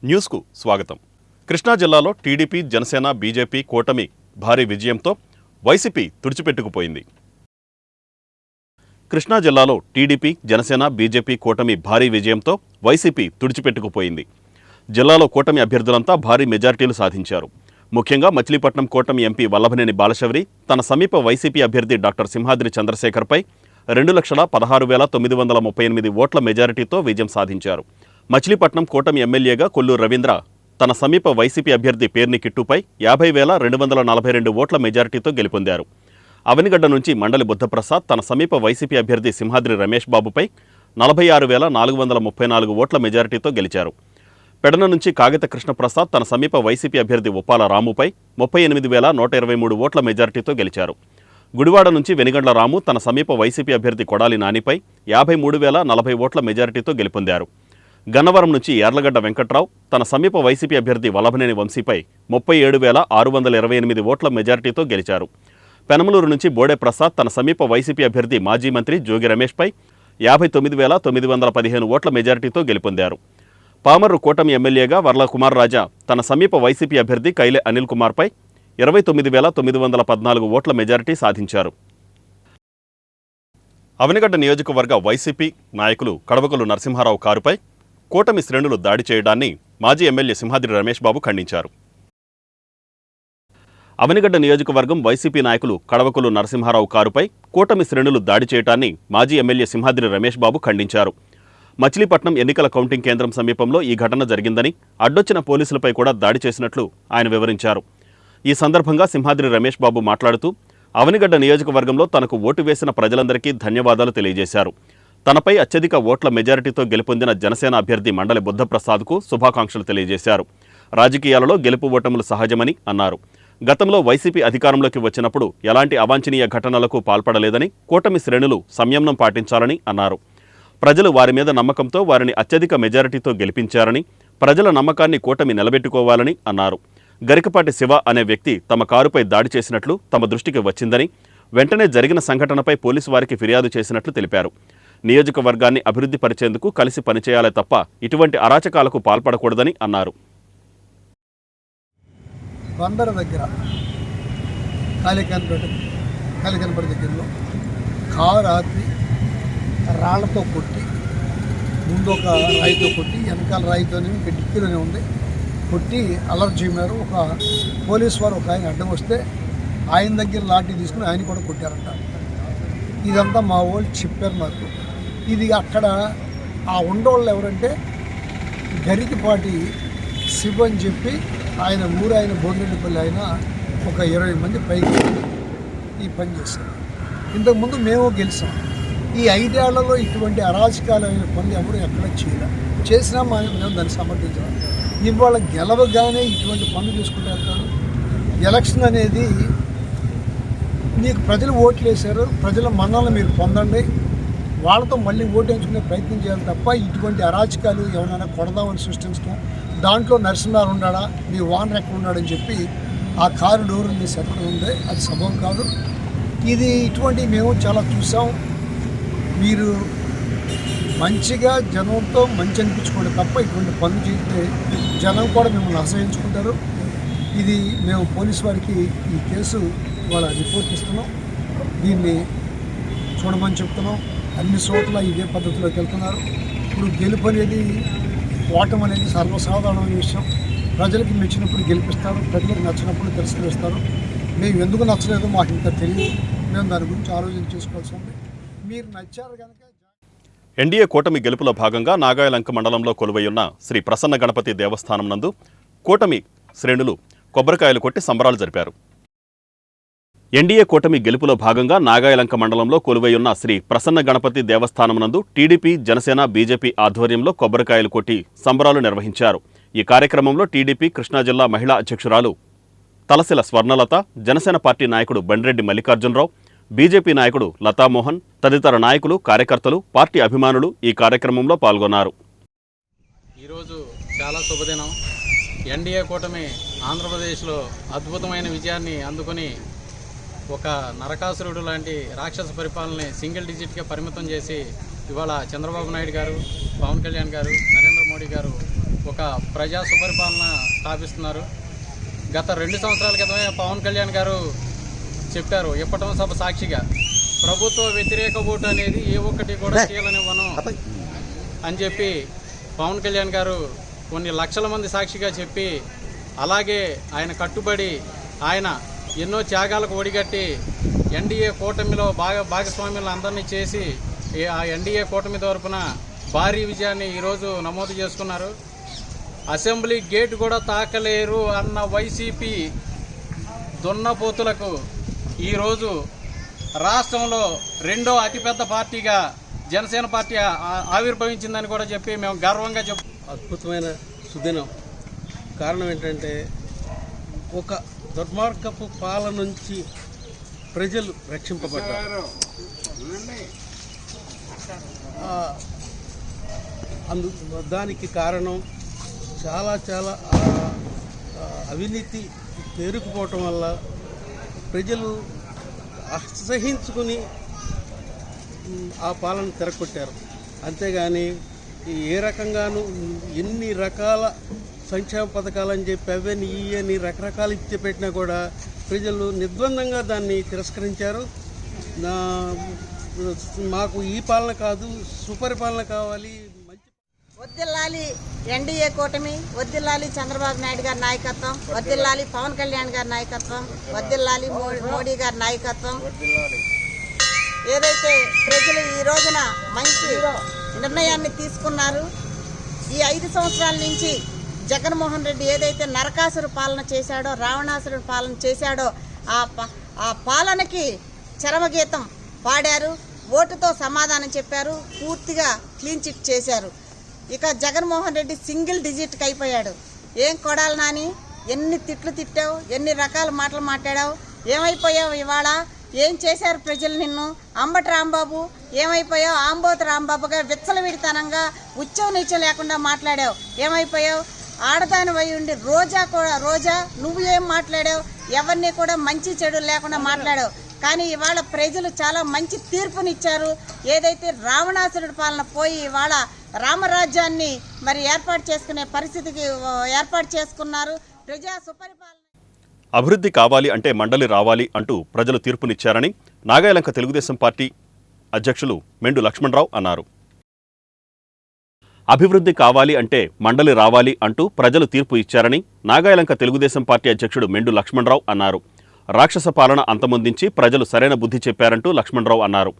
న్యూస్కు స్వాగతం. కృష్ణా జిల్లాలో టీడీపీ, జనసేన, బీజేపీ కూటమి భారీ విజయంతో వైసీపీ తుడిచిపెట్టుకుపోయింది. కృష్ణా జిల్లాలో టీడీపీ, జనసేన, బీజేపీ కూటమి భారీ విజయంతో వైసీపీ తుడిచిపెట్టుకుపోయింది. జిల్లాలో కూటమి అభ్యర్థులంతా భారీ మెజార్టీలు సాధించారు. ముఖ్యంగా మచిలీపట్నం కూటమి ఎంపీ వల్లభనేని బాలశౌరి తన సమీప వైసీపీ అభ్యర్థి డాక్టర్ సింహాద్రి చంద్రశేఖర్పై 2,16,638 ఓట్ల మెజారిటీతో విజయం సాధించారు. మచిలీపట్నం కూటమి ఎమ్మెల్యేగా కొల్లూరు రవీంద్ర తన సమీప వైసీపీ అభ్యర్థి పేర్ని కిట్టుపై 50,242 ఓట్ల మెజారిటీతో గెలుపొందారు. అవనిగడ్డ నుంచి మండలి బుద్ధప్రసాద్ తన సమీప వైసీపీ అభ్యర్థి సింహాద్రి రమేష్ బాబుపై 46,434 ఓట్ల మెజారిటీతో గెలిచారు. పెడన నుంచి కాగిత కృష్ణప్రసాద్ తన సమీప వైసీపీ అభ్యర్థి ఉప్పాల రాముపై 38,123 ఓట్ల మెజారిటీతో గెలిచారు. గుడివాడ నుంచి వెనిగండ్ల రాము తన సమీప వైసీపీ అభ్యర్థి కొడాలి నానిపై 53,040 ఓట్ల మెజారిటీతో గెలుపొందారు. గన్నవరం నుంచి యార్లగడ్డ వెంకట్రావు తన సమీప వైసీపీ అభ్యర్థి వల్లభనేని వంశీపై 37,628 ఓట్ల మెజారిటీతో గెలిచారు. పెనమలూరు నుంచి బోడే ప్రసాద్ తన సమీప వైసీపీ అభ్యర్థి మాజీ మంత్రి జోగి రమేష్పై 59,915 ఓట్ల మెజారిటీతో గెలుపొందారు. పామర్రు కూటమి ఎమ్మెల్యేగా వర్ల కుమార్ రాజా తన సమీప వైసీపీ అభ్యర్థి కైలే అనిల్ కుమార్పై 29,914 ఓట్ల మెజారిటీ సాధించారు. అవనిగడ్డ నియోజకవర్గ వైసీపీ నాయకులు కడవకొల్లు నరసింహారావు కారుపై కూటమి శ్రేణులు దాడి చేయడాన్ని మాజీ ఎమ్మెల్యే సింహాద్రి రమేష్ బాబు ఖండించారు. అవనిగడ్డ నియోజకవర్గం వైసీపీ నాయకులు కడవకొల్లు నరసింహారావు కారుపై కూటమి శ్రేణులు దాడి చేయడాన్ని మాజీ ఎమ్మెల్యే సింహాద్రి రమేష్ బాబు ఖండించారు. మచిలీపట్నం ఎన్నికల కౌంటింగ్ కేంద్రం సమీపంలో ఈ ఘటన జరిగిందని, అడ్డొచ్చిన పోలీసులపై కూడా దాడి చేసినట్లు ఆయన వివరించారు. ఈ సందర్భంగా సింహాద్రి రమేష్ బాబు మాట్లాడుతూ అవనిగడ్డ నియోజకవర్గంలో తనకు ఓటు వేసిన ప్రజలందరికీ ధన్యవాదాలు తెలియజేశారు. తనపై అత్యధిక ఓట్ల మెజారిటీతో గెలుపొందిన జనసేన అభ్యర్థి మండలి బుద్ధప్రసాద్కు శుభాకాంక్షలు తెలియజేశారు. రాజకీయాలలో గెలుపు ఓటములు సహజమని అన్నారు. గతంలో వైసీపీ అధికారంలోకి వచ్చినప్పుడు ఎలాంటి అవాంఛనీయ ఘటనలకు పాల్పడలేదని, కూటమి శ్రేణులు సంయమనం పాటించాలని అన్నారు. ప్రజలు వారి మీద నమ్మకంతో వారిని అత్యధిక మెజారిటీతో గెలిపించారని, ప్రజల నమ్మకాన్ని కూటమి నిలబెట్టుకోవాలని అన్నారు. గరికపాటి శివ అనే వ్యక్తి తమ కారుపై దాడి చేసినట్లు తమ దృష్టికి వచ్చిందని, వెంటనే జరిగిన సంఘటనపై పోలీసు వారికి ఫిర్యాదు చేసినట్లు తెలిపారు. నియోజకవర్గాన్ని అభివృద్ధి పరిచేందుకు కలిసి పనిచేయాలే తప్ప ఇటువంటి అరాచకాలకు పాల్పడకూడదని అన్నారు. బందర దగ్గర కాళికనపడి దగ్గరలో కారు ఆపి రాళ్లతో కొట్టి, ముందు ఒక రాయితో కొట్టి, వెనకాల రాయితోనే డిక్కీలోనే ఉంది కొట్టి అలర్ట్ చేయన్నారు. ఒక పోలీస్ వారు ఒక ఆయన అడ్డం వస్తే ఆయన దగ్గర లాఠీ తీసుకుని ఆయన కూడా కొట్టారంట. ఇదంతా మా వాళ్ళు చెప్పారు నాకు. ఇది అక్కడ ఆ ఉండోళ్ళు ఎవరంటే గరికపాటి శివ అని చెప్పి ఆయన బోందరెడ్డిపల్లి ఆయన ఒక 20 మంది పైకి ఈ పని చేశారు. ఇంతకుముందు మేము గెలిచాం. ఈ 5 ఏళ్లలో ఇటువంటి అరాచకాలైన పనులు ఎవరు ఎక్కడ చేసినా మేము దాన్ని సమర్థించాలి. ఇవాళ గెలవగానే ఇటువంటి పనులు చేసుకుంటూ వెళ్తారు. ఎలక్షన్ అనేది మీకు ప్రజలు ఓట్లు వేశారు, ప్రజల మన్నలను మీరు పొందండి, వాళ్ళతో మళ్ళీ ఓటు ఎంచుకునే ప్రయత్నం చేయాలి తప్ప ఇటువంటి అరాచకాలు ఎవరైనా కొడదామని సృష్టించడం, దాంట్లో నరసింహారావు ఉన్నాడా, మీ వానర్ ఎక్కడ ఉన్నాడని చెప్పి ఆ కారు డోర్లు తీసి ఎక్కడ ఉంది, అది సంభవం కాదు. ఇది ఇటువంటివి మేము చాలా చూసాం. మీరు మంచిగా జనంతో మంచి అనిపించుకోండి తప్ప ఇటువంటి పనులు చేస్తే జనం కూడా మిమ్మల్ని అసహించుకుంటారు. ఇది మేము పోలీసు వారికి ఈ కేసు వాళ్ళ రిపోర్ట్ ఇస్తున్నాం. దీన్ని చూడమని చెప్తున్నాం. అన్ని చోట్ల ఇదే పద్ధతిలోకి వెళ్తున్నారు. ఇప్పుడు గెలుపు అనేది, ఓటం అనేది సర్వసాధారణమైన విషయం. ప్రజలకి మెచ్చినప్పుడు గెలిపిస్తారు, ప్రజలకు నచ్చినప్పుడు తిరస్కరిస్తారు. మేము ఎందుకు నచ్చలేదో మాకు ఇంకా తెలియదు. మేము దాని గురించి ఆలోచన చేసుకోవాల్సి ఉంది. మీరు నచ్చారు కనుక. ఎన్డీఏ కూటమి గెలుపులో భాగంగా నాగాయలంక మండలంలో కొలువైయున్న శ్రీ ప్రసన్న గణపతి దేవస్థానం నందు కూటమి శ్రేణులు కొబ్బరికాయలు కొట్టి సంబరాలు జరిపారు. ఎన్డీఏ కూటమి గెలుపులో భాగంగా నాగాయలంక మండలంలో కొలువైయున్న శ్రీ ప్రసన్న గణపతి దేవస్థానం నందు టీడీపీ, జనసేన, బీజేపీ ఆధ్వర్యంలో కొబ్బరికాయలు కొట్టి సంబరాలు నిర్వహించారు. ఈ కార్యక్రమంలో టీడీపీ కృష్ణా జిల్లా మహిళా అధ్యక్షురాలు తలసిల స్వర్ణలత, జనసేన పార్టీ నాయకుడు బండ్రెడ్డి మల్లికార్జునరావు, బీజేపీ నాయకుడు లతామోహన్ తదితర నాయకులు, కార్యకర్తలు, పార్టీ అభిమానులు ఈ కార్యక్రమంలో పాల్గొన్నారు. ఈరోజు చాలా శుభదినం. ఎన్డీఏ కూటమి ఆంధ్రప్రదేశ్లో అద్భుతమైన విజయాన్ని అందుకుని ఒక నరకాసురుడు లాంటి రాక్షస పరిపాలనని సింగిల్ డిజిట్గా పరిమితం చేసి ఇవాళ చంద్రబాబు నాయుడు గారు, పవన్ కళ్యాణ్ గారు, నరేంద్ర మోడీ గారు ఒక ప్రజా సుపరిపాలన స్థాపిస్తున్నారు. గత 2 సంవత్సరాల క్రితమే పవన్ కళ్యాణ్ గారు చెప్పారు, ఇప్పటం సభ సాక్షిగా ప్రభుత్వ వ్యతిరేక ఓటు అనేది ఏ ఒక్కటి కూడా చేయలనివ్వను అని చెప్పి పవన్ కళ్యాణ్ గారు కొన్ని లక్షల మంది సాక్షిగా చెప్పి, అలాగే ఆయన కట్టుబడి ఆయన ఎన్నో త్యాగాలకు ఒడిగట్టి ఎన్డీఏ కూటమిలో భాగస్వామ్యులు అందరినీ చేసి ఆ ఎన్డీఏ కూటమి తరపున భారీ విజయాన్ని ఈరోజు నమోదు చేసుకున్నారు. అసెంబ్లీ గేట్ కూడా తాకలేరు అన్న వైసీపీ దున్నపోతులకు ఈరోజు రాష్ట్రంలో రెండో అతిపెద్ద పార్టీగా జనసేన పార్టీ ఆవిర్భవించిందని కూడా చెప్పి మేము గర్వంగా అద్భుతమైన సుదినం. కారణం ఏంటంటే ఒక దుర్మార్గపు పాలన నుంచి ప్రజలు రక్షింపబడ్డారు. దానికి కారణం చాలా అవినీతి పేరుకుపోవటం వల్ల ప్రజలు అసహించుకుని ఆ పాలన తిరగొట్టారు. అంతేగాని ఏ రకంగానూ ఎన్ని రకాల సంక్షేమ పథకాలని చెప్పి అవన్నీ ఇవన్నీ రకరకాలు ఇచ్చి పెట్టినా కూడా ప్రజలు నిర్ద్వందంగా దాన్ని తిరస్కరించారు. మాకు ఈ పాలన కాదు, సుపరిపాలన కావాలి. వద్దిల్లాలి ఎన్డీఏ కూటమి, వద్దిల్లాలి చంద్రబాబు నాయుడు గారి నాయకత్వం, వద్దిల్లాలి పవన్ కళ్యాణ్ గారి నాయకత్వం, వద్దిల్లాలి మోడీ గారి నాయకత్వం. ఏదైతే ప్రజలు ఈ రోజున మంచి నిర్ణయాన్ని తీసుకున్నారు, ఈ 5 సంవత్సరాల నుంచి జగన్మోహన్ రెడ్డి ఏదైతే నరకాసురు పాలన చేశాడో, రావణాసురుడు పాలన చేశాడో ఆ పాలనకి చరమగీతం పాడారు. ఓటుతో సమాధానం చెప్పారు, పూర్తిగా క్లీన్ చిట్ చేశారు. ఇక జగన్మోహన్ రెడ్డి సింగిల్ డిజిట్కి అయిపోయాడు. ఏం కొడాలి నాని, ఎన్ని తిట్లు తిట్టావు, ఎన్ని రకాల మాటలు మాట్లాడావు, ఏమైపోయావు ఇవాళ, ఏం చేశారు ప్రజలు నిన్ను? అంబటి రాంబాబు ఏమైపోయావు? ఆంబోతు రాంబాబుగా విచ్చలవిడితనంగా ఉచ్చం నీచం లేకుండా మాట్లాడావు, ఏమైపోయావు? ఆడదానివై ఉండి రోజా నువ్వు ఏం మాట్లాడావు? ఎవరిని కూడా మంచి చెడు లేకుండా మాట్లాడావు. కానీ ఇవాళ ప్రజలు చాలా మంచి తీర్పునిచ్చారు. ఏదైతే రావణాసురుడి పాలన పోయి ఇవాళ రామరాజ్యాన్ని మరి ఏర్పాటు చేసుకునే పరిస్థితికి ఏర్పాటు చేసుకున్నారు. ప్రజా సుపరిపాలన అభివృద్ధి కావాలి అంటే మండలి రావాలి అంటూ ప్రజలు తీర్పునిచ్చారని నాగాయలంక తెలుగుదేశం పార్టీ అధ్యక్షులు మెండు లక్ష్మణరావు అన్నారు. అభివృద్ధి కావాలి అంటే మండలి రావాలి అంటూ ప్రజలు తీర్పు ఇచ్చారని నాగాయలంక తెలుగుదేశం పార్టీ అధ్యక్షుడు మెండు లక్ష్మణరావు అన్నారు. రాక్షస పాలన అంతమొందించి ప్రజలు సరైన బుద్ధి చెప్పారంటూ లక్ష్మణరావు అన్నారు.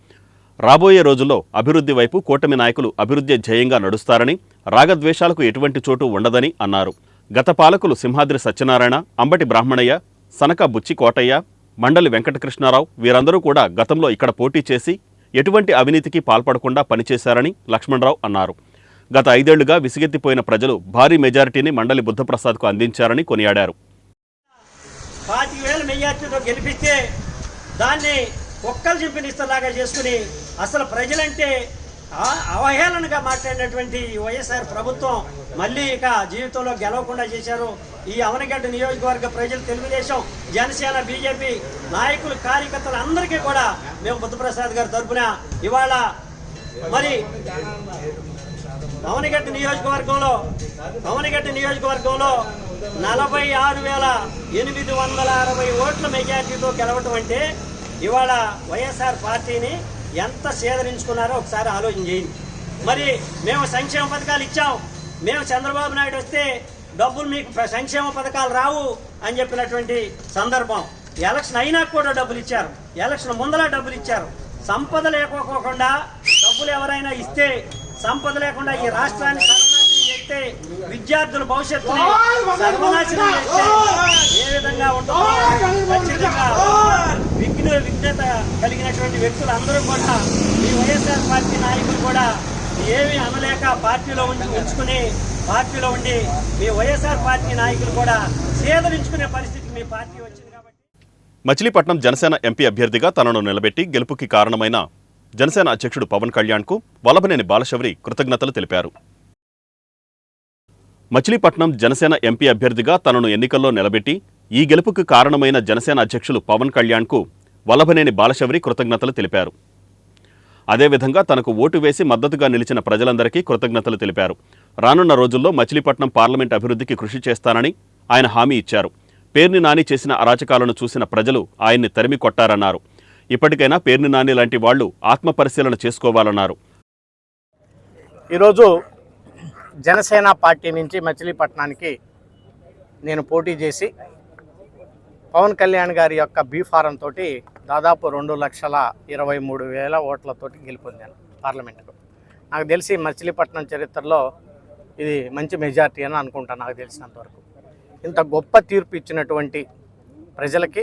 రాబోయే రోజుల్లో అభివృద్ధి వైపు కూటమి నాయకులు అభివృద్ధి ధ్యేయంగా నడుస్తారని, రాగద్వేషాలకు ఎటువంటి చోటు ఉండదని అన్నారు. గత పాలకులు సింహాద్రి సత్యనారాయణ, అంబటి బ్రాహ్మణయ్య, సనక బుచ్చి కోటయ్య, మండలి వెంకటకృష్ణారావు వీరందరూ కూడా గతంలో ఇక్కడ పోటీ చేసి ఎటువంటి అవినీతికి పాల్పడకుండా పనిచేశారని లక్ష్మణరావు అన్నారు. గత 5 ఏళ్లుగా విసిగెత్తిపోయిన ప్రజలు భారీ మెజారిటీని మండలి బుద్ధప్రసాద్కు అందించారని కొనియాడారు. 25,000 మెజార్టీతో గెలిపిస్తే దాన్ని ఒక్కలు చింపినిస్తలాగా చేసుకుని అసలు ప్రజలంటే అవహేళనగా మాట్లాడినటువంటి వైఎస్ఆర్ ప్రభుత్వం మళ్ళీ ఇక జీవితంలో గెలవకుండా చేశారు. ఈ అవనగడ్డ నియోజకవర్గ ప్రజలు, తెలుగుదేశం, జనసేన, బీజేపీ నాయకులు, కార్యకర్తలు అందరికీ కూడా మేము బుద్ధప్రసాద్ గారి తరఫున ఇవాళ మరి అవనగడ్డ నియోజకవర్గంలో 46,860 ఓట్ల మెజార్టీతో గెలవటం అంటే ఇవాళ వైఎస్ఆర్ పార్టీని ఎంత సేదరించుకున్నారో ఒకసారి ఆలోచన చేయండి. మరి మేము సంక్షేమ పథకాలు ఇచ్చాం, మేము చంద్రబాబు నాయుడు వస్తే డబ్బులు మీకు సంక్షేమ పథకాలు రావు అని చెప్పినటువంటి సందర్భం. ఎలక్షన్ అయినా కూడా డబ్బులు ఇచ్చారు, ఎలక్షన్ ముందర డబ్బులు ఇచ్చారు. సంపద లేకపోకుండా డబ్బులు ఎవరైనా ఇస్తే, సంపద లేకుండా ఈ రాష్ట్రాన్ని సర్వనాశనం చేస్తే, విద్యార్థుల భవిష్యత్తుని సర్వనాశనం చేస్తే ఏ విధంగా ఉంటుందో ఖచ్చితంగా విఘ్నత కలిగినటువంటి వ్యక్తులు అందరూ కూడా, ఈ వైఎస్ఆర్ పార్టీ నాయకులు కూడా ఏమీ అనలేక పార్టీలో ఉంచుకుని పార్టీలో ఉండి మీ వైఎస్ఆర్ పార్టీ నాయకులు కూడా సేదరించుకునే పరిస్థితి మీ పార్టీ వచ్చింది. కాబట్టి మచిలీపట్నం జనసేన ఎంపీ అభ్యర్థిగా తనను నిలబెట్టి గెలుపుకి కారణమైన జనసేన అధ్యక్షుడు పవన్ కళ్యాణ్కు వల్లభనేని బాలశౌరి కృతజ్ఞతలు తెలిపారు. మచిలీపట్నం జనసేన ఎంపీ అభ్యర్థిగా తనను ఎన్నికల్లో నిలబెట్టి ఈ గెలుపుకు కారణమైన జనసేన అధ్యక్షులు పవన్ కళ్యాణ్కు వల్లభనేని బాలశౌరి కృతజ్ఞతలు తెలిపారు. అదేవిధంగా తనకు ఓటు వేసి మద్దతుగా నిలిచిన ప్రజలందరికీ కృతజ్ఞతలు తెలిపారు. రానున్న రోజుల్లో మచిలీపట్నం పార్లమెంట్ అభివృద్ధికి కృషి చేస్తానని ఆయన హామీ ఇచ్చారు. పేర్ని నాని చేసిన అరాచకాలను చూసిన ప్రజలు ఆయన్ని తరిమి కొట్టారన్నారు. ఇప్పటికైనా పేర్ని నాని లాంటి వాళ్లు ఆత్మపరిశీలన చేసుకోవాలన్నారు. ఈరోజు జనసేన పార్టీ నుంచి మచిలీపట్నానికి నేను పోటీ చేసి పవన్ కళ్యాణ్ గారి యొక్క బీఫారం తోటి దాదాపు 2,23,000 ఓట్లతోటి గెలుపొందాను పార్లమెంటుకు. నాకు తెలిసి మచిలీపట్నం చరిత్రలో ఇది మంచి మెజార్టీ అని అనుకుంటాను. నాకు తెలిసినంతవరకు ఇంత గొప్ప తీర్పు ఇచ్చినటువంటి ప్రజలకి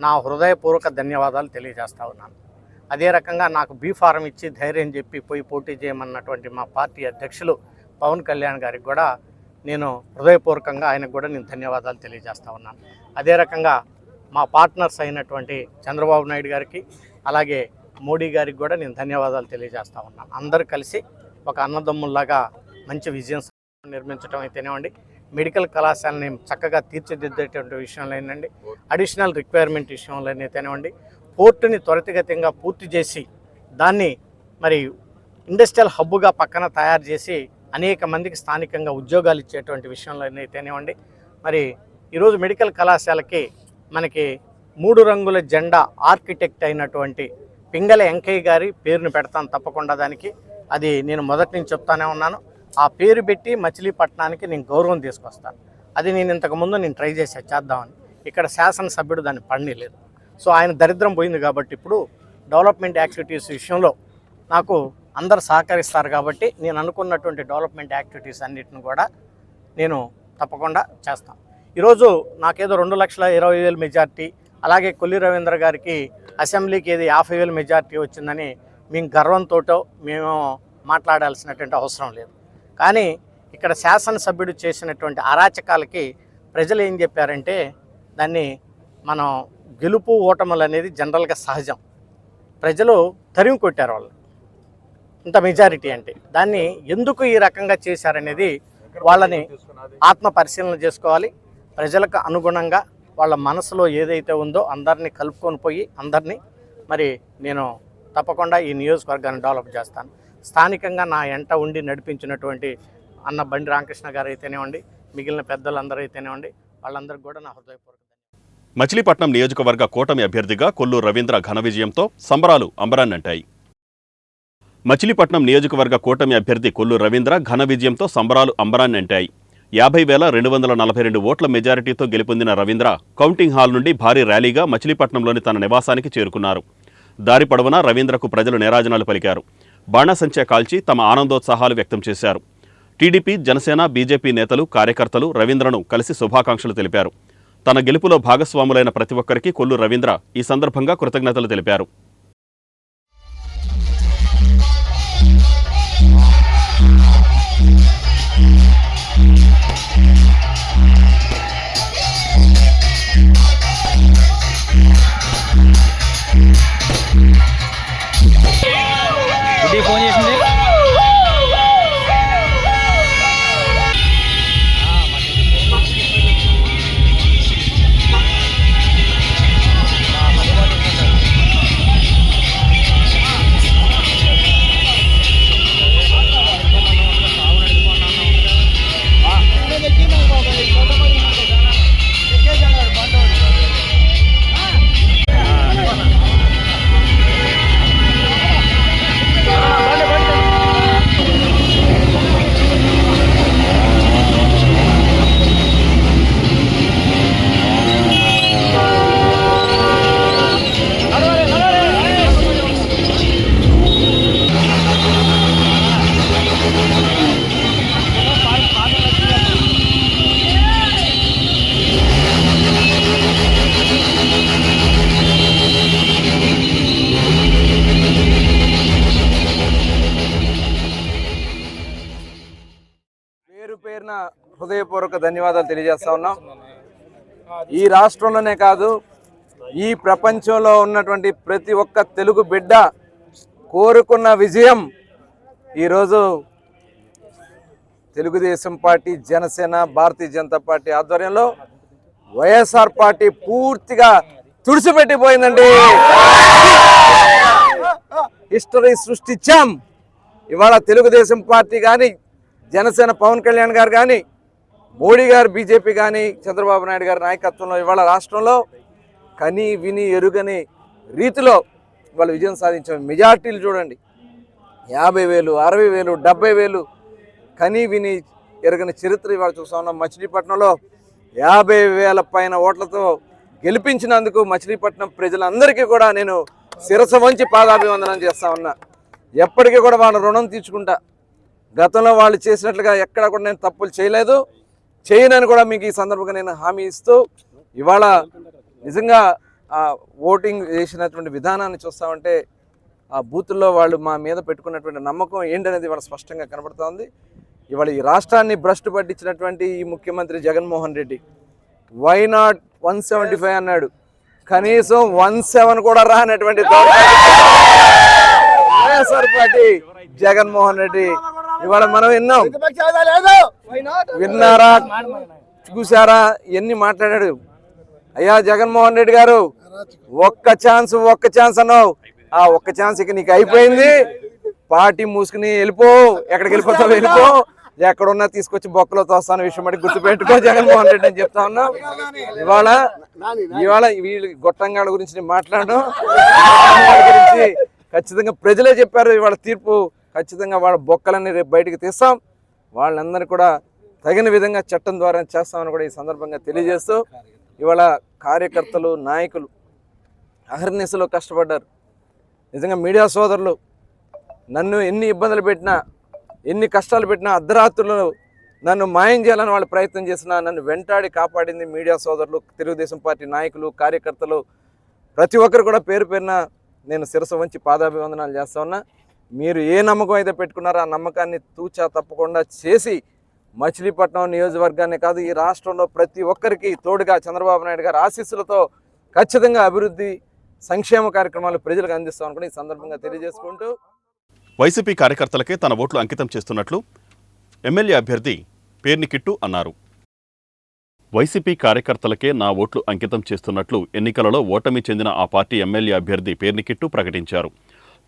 నా హృదయపూర్వక ధన్యవాదాలు తెలియజేస్తా ఉన్నాను. అదే రకంగా నాకు బీఫారం ఇచ్చి ధైర్యం చెప్పి పోయి పోటీ చేయమన్నటువంటి మా పార్టీ అధ్యక్షులు పవన్ కళ్యాణ్ గారికి కూడా నేను హృదయపూర్వకంగా ఆయనకు కూడా నేను ధన్యవాదాలు తెలియజేస్తా ఉన్నాను. అదే రకంగా మా పార్ట్నర్స్ అయినటువంటి చంద్రబాబు నాయుడు గారికి అలాగే మోడీ గారికి కూడా నేను ధన్యవాదాలు తెలియజేస్తా ఉన్నాను. అందరూ కలిసి ఒక అన్నదమ్ముల్లాగా మంచి విజయం నిర్మించడం అయితేనేవ్వండి, మెడికల్ కళాశాలని చక్కగా తీర్చిదిద్దేటువంటి విషయంలో అయినండి, అడిషనల్ రిక్వైర్మెంట్ విషయంలో అయితేనేవ్వండి, పోర్టుని త్వరితగతంగా పూర్తి చేసి దాన్ని మరి ఇండస్ట్రియల్ హబ్గా పక్కన తయారు చేసి అనేక మందికి స్థానికంగా ఉద్యోగాలు ఇచ్చేటువంటి విషయంలో అయితేనేవ్వండి, మరి ఈరోజు మెడికల్ కళాశాలకి మనకి 3 రంగుల జెండా ఆర్కిటెక్ట్ అయినటువంటి పింగళ వెంకయ్య గారి పేరును పెడతాను తప్పకుండా. దానికి అది నేను మొదటి నుంచి చెప్తానే ఉన్నాను. ఆ పేరు పెట్టి మచిలీపట్నానికి నేను గౌరవం తీసుకొస్తాను. అది నేను ఇంతకుముందు ట్రై చేద్దామని. ఇక్కడ శాసనసభ్యుడు దాన్ని పడనీయలేదు. సో ఆయన దరిద్రం పోయింది కాబట్టి ఇప్పుడు డెవలప్మెంట్ యాక్టివిటీస్ విషయంలో నాకు అందరు సహకరిస్తారు కాబట్టి నేను అనుకున్నటువంటి డెవలప్మెంట్ యాక్టివిటీస్ అన్నిటిని కూడా నేను తప్పకుండా చేస్తాను. ఈరోజు నాకేదో 2,20,000 మెజార్టీ, అలాగే కొల్లి రవీంద్ర గారికి అసెంబ్లీకి ఏది 50,000 మెజార్టీ వచ్చిందని మేము గర్వంతో మేము మాట్లాడాల్సినటువంటి అవసరం లేదు. కానీ ఇక్కడ శాసనసభ్యుడు చేసినటువంటి అరాచకాలకి ప్రజలు ఏం చెప్పారంటే దాన్ని మనం గెలుపు ఓటములు అనేది జనరల్గా సహజం. ప్రజలు తరిమి కొట్టారు వాళ్ళు ఇంత మెజారిటీ అంటే. దాన్ని ఎందుకు ఈ రకంగా చేశారనేది వాళ్ళని ఆత్మ పరిశీలన చేసుకోవాలి. ప్రజలకు అనుగుణంగా వాళ్ళ మనసులో ఏదైతే ఉందో అందరినీ కలుపుకొని పోయి అందరినీ మరి నేను తప్పకుండా ఈ నియోజకవర్గాన్ని డెవలప్ చేస్తాను. స్థానికంగా నా ఎంట ఉండి నడిపించినటువంటి అన్న బండి రామకృష్ణ గారు అయితేనేవ్వండి, మిగిలిన పెద్దలందరూ అయితేనేవ్వండి, వాళ్ళందరికీ కూడా నా హృదయపూర్వక. మచిలీపట్నం నియోజకవర్గ కూటమి అభ్యర్థిగా కొల్లు రవీంద్ర ఘన విజయంతో సంబరాలు అంబరాన్నంటాయి. మచిలీపట్నం నియోజకవర్గ కూటమి అభ్యర్థి కొల్లు రవీంద్ర ఘన విజయంతో సంబరాలు అంబరాన్నంటాయి. 50,242 ఓట్ల మెజారిటీతో గెలుపొందిన రవీంద్ర కౌంటింగ్ హాల్ నుండి భారీ ర్యాలీగా మచిలీపట్నంలోని తన నివాసానికి చేరుకున్నారు. దారి పొడవునా రవీంద్రకు ప్రజలు నీరాజనాలు పలికారు. బాణాసంచా కాల్చి తమ ఆనందోత్సాహాలు వ్యక్తం చేశారు. టీడీపీ, జనసేన, బీజేపీ నేతలు, కార్యకర్తలు రవీంద్రను కలిసి శుభాకాంక్షలు తెలిపారు. తన గెలుపులో భాగస్వాములైన ప్రతి ఒక్కరికి కొల్లు రవీంద్ర ఈ సందర్భంగా కృతజ్ఞతలు తెలిపారు. ఫోన్ చేసింది. పేరున హృదయపూర్వక ధన్యవాదాలు తెలియజేస్తా ఉన్నాం. ఈ రాష్ట్రంలోనే కాదు, ఈ ప్రపంచంలో ఉన్నటువంటి ప్రతి ఒక్క తెలుగు బిడ్డ కోరుకున్న విజయం ఈరోజు తెలుగుదేశం పార్టీ, జనసేన, భారతీయ జనతా పార్టీ ఆధ్వర్యంలో వైఎస్ఆర్ పార్టీ పూర్తిగా తుడిచిపెట్టిపోయిందండి. హిస్టరీ సృష్టించాం. ఇవాళ తెలుగుదేశం పార్టీ కానీ, జనసేన పవన్ కళ్యాణ్ గారు కానీ, మోడీ గారు బీజేపీ కానీ, చంద్రబాబు నాయుడు గారి నాయకత్వంలో ఇవాళ రాష్ట్రంలో కని విని ఎరుగని రీతిలో ఇవాళ విజయం సాధించాం. మెజార్టీలు చూడండి, 50,000, 60,000, 70,000 కని విని ఎరగని చరిత్ర ఇవాళ చూస్తా ఉన్నాం. మచిలీపట్నంలో 50,000 పైన ఓట్లతో గెలిపించినందుకు మచిలీపట్నం ప్రజలందరికీ కూడా నేను శిరస వంచి పాదాభివందనం చేస్తా ఉన్నా. ఎప్పటికీ కూడా వాళ్ళ రుణం తీర్చుకుంటా. గతంలో వాళ్ళు చేసినట్లుగా ఎక్కడ కూడా నేను తప్పులు చేయలేదు, చేయనని కూడా మీకు ఈ సందర్భంగా నేను హామీ ఇస్తూ ఇవాళ నిజంగా ఆ ఓటింగ్ చేసినటువంటి విధానాన్ని చూస్తామంటే ఆ బూతుల్లో వాళ్ళు మా మీద పెట్టుకున్నటువంటి నమ్మకం ఏంటనేది ఇవాళ స్పష్టంగా కనబడుతోంది. ఇవాళ ఈ రాష్ట్రాన్ని భ్రష్టు పట్టించినటువంటి ఈ ముఖ్యమంత్రి జగన్మోహన్ రెడ్డి వై నాట్ 175 అన్నాడు, కనీసం 17 కూడా రానటువంటి వైఎస్ఆర్ పార్టీ జగన్మోహన్ రెడ్డి ఇవాళ మనం విన్నారా, చూసారా, ఎన్ని మాట్లాడాడు. అయ్యా జగన్మోహన్ రెడ్డి గారు, ఒక్క ఛాన్స్ అన్నావు, ఆ ఒక్క ఛాన్స్ ఇక నీకు అయిపోయింది. పార్టీ మూసుకుని వెళ్ళిపో, ఎక్కడికి వెళ్ళిపోతావు వెళ్ళిపో, ఎక్కడున్నా తీసుకొచ్చి బొక్కలో తోస్తాను విషయం బట్టి గుర్తుపెట్టుకో జగన్మోహన్ రెడ్డి అని చెప్తా ఉన్నా. ఇవాళ వీళ్ళు గొట్టంగాళ్ళ గురించి నేను మాట్లాడడం గురించి ఖచ్చితంగా ప్రజలే చెప్పారు. ఇవాళ తీర్పు ఖచ్చితంగా వాళ్ళ బొక్కలన్నీ రేపు బయటకు తీస్తాం, వాళ్ళందరూ కూడా తగిన విధంగా చట్టం ద్వారా చేస్తామని కూడా ఈ సందర్భంగా తెలియజేస్తూ ఇవాళ కార్యకర్తలు, నాయకులు అహర్నిశలో కష్టపడ్డారు. నిజంగా మీడియా సోదరులు నన్ను ఎన్ని ఇబ్బందులు పెట్టినా, ఎన్ని కష్టాలు పెట్టినా, అర్ధరాత్రులు నన్ను మాయం చేయాలని వాళ్ళు ప్రయత్నం చేసినా నన్ను వెంటాడి కాపాడింది మీడియా సోదరులు, తెలుగుదేశం పార్టీ నాయకులు, కార్యకర్తలు, ప్రతి ఒక్కరు కూడా పేరు పేరున నేను శిరస వంచి పాదాభివందనాలు చేస్తా ఉన్నా. మీరు ఏ నమ్మకం అయితే పెట్టుకున్నారో ఆ నమ్మకాన్ని తూచా తప్పకుండా చేసి మచిలీపట్నం నియోజకవర్గాన్ని కాదు ఈ రాష్ట్రంలో ప్రతి ఒక్కరికి తోడుగా చంద్రబాబు నాయుడు గారి ఆశీస్సులతో ఖచ్చితంగా అభివృద్ధి సంక్షేమ కార్యక్రమాలు ప్రజలకు అందిస్తామని కూడా ఈ సందర్భంగా తెలియజేసుకుంటూ వైసీపీ కార్యకర్తలకే తన ఓట్లు అంకితం చేస్తున్నట్లు ఎమ్మెల్యే అభ్యర్థి పేర్ని కిట్టు అన్నారు. వైసీపీ కార్యకర్తలకే నా ఓట్లు అంకితం చేస్తున్నట్లు ఎన్నికలలో ఓటమి చెందిన ఆ పార్టీ ఎమ్మెల్యే అభ్యర్థి పేర్ని కిట్టు ప్రకటించారు.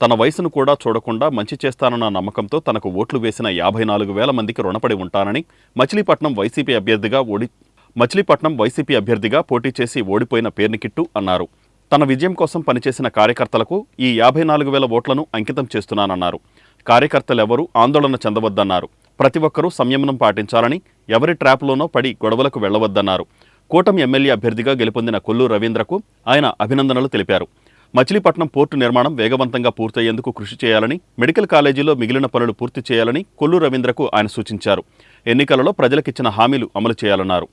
తన వయసును కూడా చూడకుండా మంచి చేస్తానన్న నమ్మకంతో తనకు ఓట్లు వేసిన 54,000 మందికి రుణపడి ఉంటానని మచిలీపట్నం వైసీపీ అభ్యర్థిగా పోటీ చేసి ఓడిపోయిన పేర్ని కిట్టు అన్నారు. తన విజయం కోసం పనిచేసిన కార్యకర్తలకు ఈ 54,000 ఓట్లను అంకితం చేస్తున్నానన్నారు. కార్యకర్తలెవరూ ఆందోళన చెందవద్దన్నారు. ప్రతి ఒక్కరూ సంయమనం పాటించాలని, ఎవరి ట్రాప్లోనో పడి గొడవలకు వెళ్లవద్దన్నారు. కూటమి ఎమ్మెల్యే అభ్యర్థిగా గెలుపొందిన కొల్లు రవీంద్రకు ఆయన అభినందనలు తెలిపారు. మచిలీపట్నం పోర్టు నిర్మాణం వేగవంతంగా పూర్తయ్యేందుకు కృషి చేయాలని, మెడికల్ కాలేజీలో మిగిలిన పనులు పూర్తి చేయాలని కొల్లు రవీంద్రకు ఆయన సూచించారు. ఎన్నికలలో ప్రజలకిచ్చిన హామీలు అమలు చేయాలన్నారు.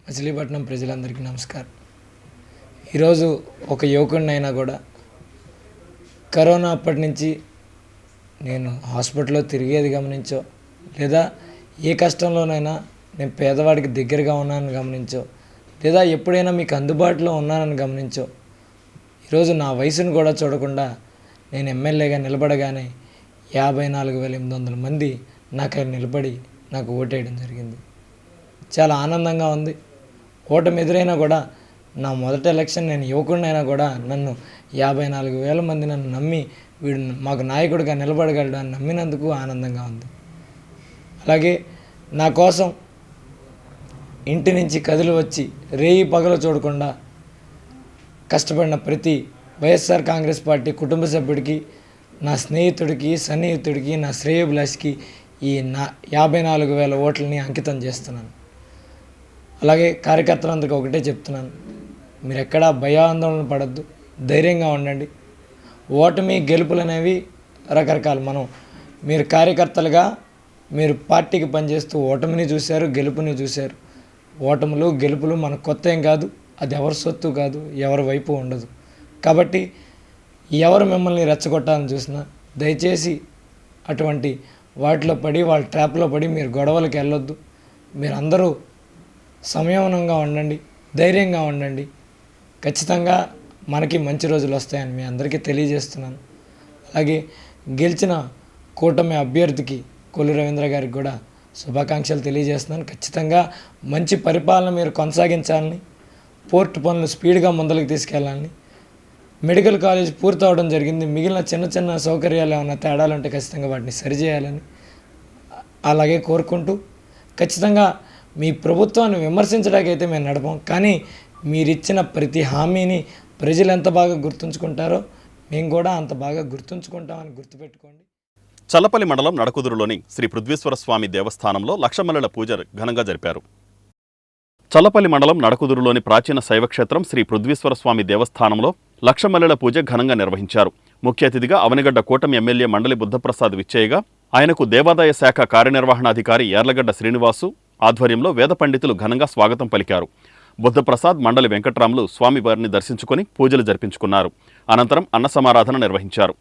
మచిలీపట్నం ప్రజలందరికీ నమస్కారం. ఈరోజు ఒక యువకుడినైనా కూడా కరోనా అప్పటి నుంచి నేను హాస్పిటల్లో తిరిగేది గమనించో, లేదా ఏ కష్టంలోనైనా నేను పేదవాడికి దగ్గరగా ఉన్నానని గమనించో, లేదా ఎప్పుడైనా మీకు అందుబాటులో ఉన్నానని గమనించో, ఈరోజు నా వయసును కూడా చూడకుండా నేను ఎమ్మెల్యేగా నిలబడగానే 54,800 మంది నాకు నిలబడి నాకు ఓటేయడం జరిగింది. చాలా ఆనందంగా ఉంది. ఓటమి ఎదురైనా కూడా నా మొదటి ఎలక్షన్ నేను యువకుడినైనా కూడా నన్ను 54,000 మంది నన్ను నమ్మి వీడు మాకు నాయకుడిగా నిలబడగలడు అని నమ్మినందుకు ఆనందంగా ఉంది. అలాగే నా కోసం ఇంటి నుంచి కదిలి వచ్చి రేయి పగలు చూడకుండా కష్టపడిన ప్రతి వైఎస్ఆర్ కాంగ్రెస్ పార్టీ కుటుంబ సభ్యుడికి, నా స్నేహితుడికి, సన్నిహితుడికి, నా శ్రేయోభిలాషికి ఈ 54,000 ఓట్లని అంకితం చేస్తున్నాను. అలాగే కార్యకర్తలందరికీ ఒకటే చెప్తున్నాను, మీరు ఎక్కడా భయాందోళన పడద్దు, ధైర్యంగా ఉండండి. ఓటమి గెలుపులు అనేవి రకరకాలు. మీరు కార్యకర్తలుగా మీరు పార్టీకి పనిచేస్తూ ఓటమిని చూశారు, గెలుపుని చూశారు. ఓటములు గెలుపులు మనకు కొత్త ఏం కాదు, అది ఎవరి సొత్తు కాదు, ఎవరి వైపు ఉండదు. కాబట్టి ఎవరు మిమ్మల్ని రెచ్చగొట్టాలని చూసినా దయచేసి అటువంటి వాటిలో పడి, వాళ్ళ ట్రాప్లో పడి మీరు గొడవలకు వెళ్ళొద్దు. మీరందరూ సంయమనంగా ఉండండి, ధైర్యంగా ఉండండి. ఖచ్చితంగా మనకి మంచి రోజులు వస్తాయని మీ అందరికీ తెలియజేస్తున్నాను. అలాగే గెలిచిన కూటమి అభ్యర్థికి కొల్లు రవీంద్ర గారికి కూడా శుభాకాంక్షలు తెలియజేస్తున్నాను. ఖచ్చితంగా మంచి పరిపాలన మీరు కొనసాగించాలని, పోర్టు పనులు స్పీడ్గా ముందరికి తీసుకెళ్ళాలని, మెడికల్ కాలేజ్ పూర్తవడం జరిగింది, మిగిలిన చిన్న చిన్న సౌకర్యాలు ఏమైనా తేడాలు ఉంటే ఖచ్చితంగా వాటిని సరిచేయాలని అలాగే కోరుకుంటూ ఖచ్చితంగా మీ ప్రభుత్వాన్ని విమర్శించడానికైతే మేము నడపం, కానీ మీరిచ్చిన ప్రతి హామీని ప్రజలు ఎంత బాగా గుర్తుంచుకుంటారో మేము కూడా అంత బాగా గుర్తుంచుకుంటామని గుర్తుపెట్టుకోండి. చల్లపల్లి మండలం నడకుదురులోని శ్రీ పృథ్వీశ్వర స్వామి దేవస్థానంలో లక్షమల్లెల పూజ ఘనంగా జరిపారు. చల్లపల్లి మండలం నడకుదురులోని ప్రాచీన శైవక్షేత్రం శ్రీ పృథ్వీశ్వర స్వామి దేవస్థానంలో లక్షమల్లెల పూజ ఘనంగా నిర్వహించారు. ముఖ్య అతిథిగా అవనిగడ్డ కూటమి ఎమ్మెల్యే మండలి బుద్ధప్రసాద్ విచ్చేయగా ఆయనకు దేవాదాయ శాఖ కార్యనిర్వహణాధికారి యార్లగడ్డ శ్రీనివాసు ఆధ్వర్యంలో వేద పండితులు ఘనంగా స్వాగతం పలికారు. బుద్ధప్రసాద్, మండలి వెంకట్రాములు స్వామివారిని దర్శించుకుని పూజలు జరిపించుకున్నారు. అనంతరం అన్న సమారాధన నిర్వహించారు.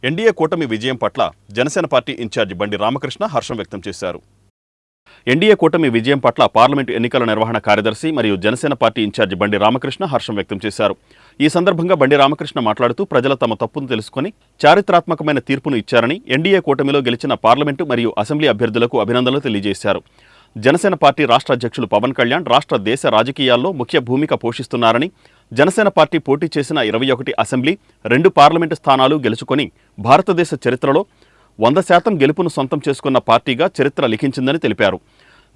ఎన్డీఏ కూటమి విజయం పట్ల జనసేన పార్టీ ఇన్ఛార్జి బండి రామకృష్ణ హర్షం వ్యక్తం చేశారు. ఎన్డీఏ కూటమి విజయం పట్ల పార్లమెంటు ఎన్నికల నిర్వహణ కార్యదర్శి మరియు జనసేన పార్టీ ఇన్ఛార్జి బండి రామకృష్ణ హర్షం వ్యక్తం చేశారు. ఈ సందర్భంగా బండి రామకృష్ణ మాట్లాడుతూ ప్రజలు తమ తప్పును తెలుసుకుని చారిత్రాత్మకమైన తీర్పును ఇచ్చారని, ఎన్డీఏ కూటమిలో గెలిచిన పార్లమెంటు మరియు అసెంబ్లీ అభ్యర్థులకు అభినందనలు తెలియజేశారు. జనసేన పార్టీ రాష్ట్ర అధ్యక్షులు పవన్ కళ్యాణ్ రాష్ట్ర దేశ రాజకీయాల్లో ముఖ్య భూమిక పోషిస్తున్నారని, జనసేన పార్టీ పోటీ చేసిన 21 అసెంబ్లీ, 2 పార్లమెంటు స్థానాలు గెలుచుకొని భారతదేశ చరిత్రలో 100% గెలుపును సొంతం చేసుకున్న పార్టీగా చరిత్ర లిఖించిందని తెలిపారు.